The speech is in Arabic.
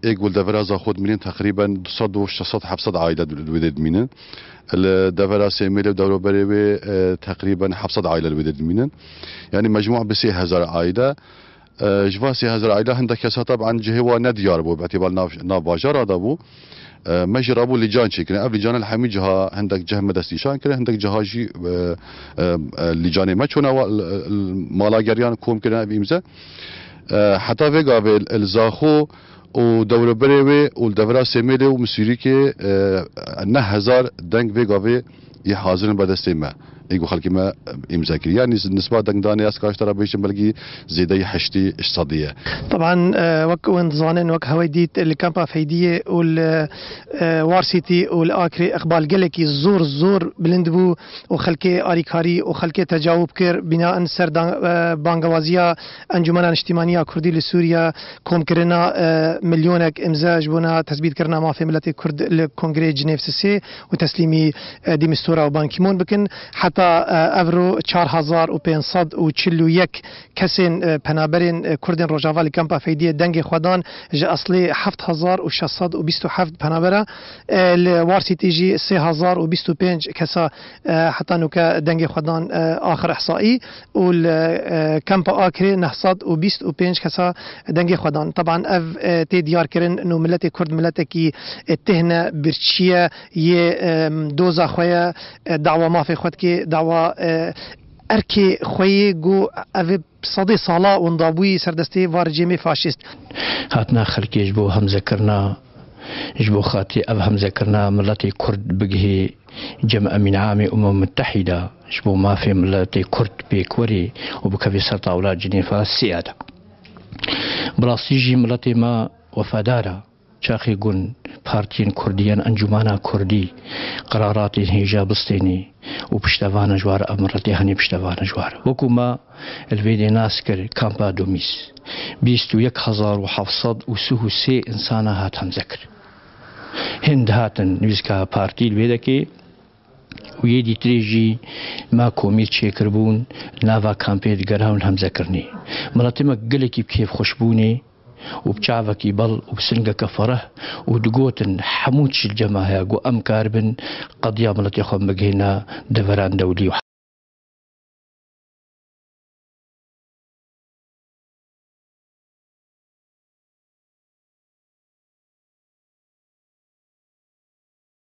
يقول دفرازا خود منين تقريبا 200 700 عائلة الوداد منين الدفرا سيميل ودورو بريوي تقريبا 700 عائلة الوداد منين يعني مجموع ب 3000 عائلة جوا 3000 عائلة هندك هسه طبعا جهوا نديار بو باعتبار ناف باجر هذا بو مجربوا لجان شكل قبل لجان الحمي جها عندك جه مدستيشان كده عندك جهاجي لجان ما شونا مالا جريان كوم كده بيمزه حتى في قابل الزاخو ودور بريوي والدورة سيميلي ومسيريكي 9000 دنگ في قابل يحاضرن بدستيما يقول خلكي ما امزاكري يعني النسبه دنگداني اسكاش ترى بيش بلقي زيدي حشتي اقتصاديه. طبعا وك وانظانن وك هويديت الكامبا فيديه والوارسيتي والاكري اقبال قلكي الزور بلندبو وخلكي اريكاري وخلكي تجاوب كر بناء سر بانغوازيا انجمن اجتماعيه كردي لسوريا كوم كرنا مليونك امزاج بنا تثبيت كرنا ما في ملت كرد الكونغري جنيف سي وتسليمي ديمستورا وبانكيمون بكن حتى افرو 4541 کسین پنابرین کردن روجاوا لکمپا فیدی دنگ خودان جا اصلی 7627 پنابره الوارسیتی جی 3025 کسا حتی نوکا دنگ خودان آخر احصایی والكامبا آخر 925 كسا دنگ خودان طبعا اف تي ديار كرن انه ملت كرد ملت کی اتهنا برشيه ي دوزا خويا دعوه ما في خود کی دعوه اركي خوي جو اف صدي صلاة وندابوي سردستي وارجيمي فاشيست هاتنا خلقي جبو هم ذكرنا جبو خاتي اف هم ذكرنا ملتي كرد بقهي جمع من عام متحدة جبو ما في ملتي كرد بيكوري وبكفي سلطة أولاد جنيفا السيادة بلاستيجي ملتي ما وفادارة شاخي قن بارتين كرديان أنجمانا كردي قرارات هيجا بسطيني وبشتفانا جوار أمرتي هني بشتفانا جوار وكما الفيدي ناسكر كامبا دوميس 21703 إنسانا هات هم ذكر هند هاتن نوزكا بارتي الفيدكي ويدي تريجي ما كوميت شيكربون نافا كامبيد قراون هم ذكرني ملاتما قلكي بكيف خشبوني وبشعفك بل وبسنجك فره ودقوتن حموتش الجماهير وأم كاربن قضية ملتي خم بجهنا دفران دولي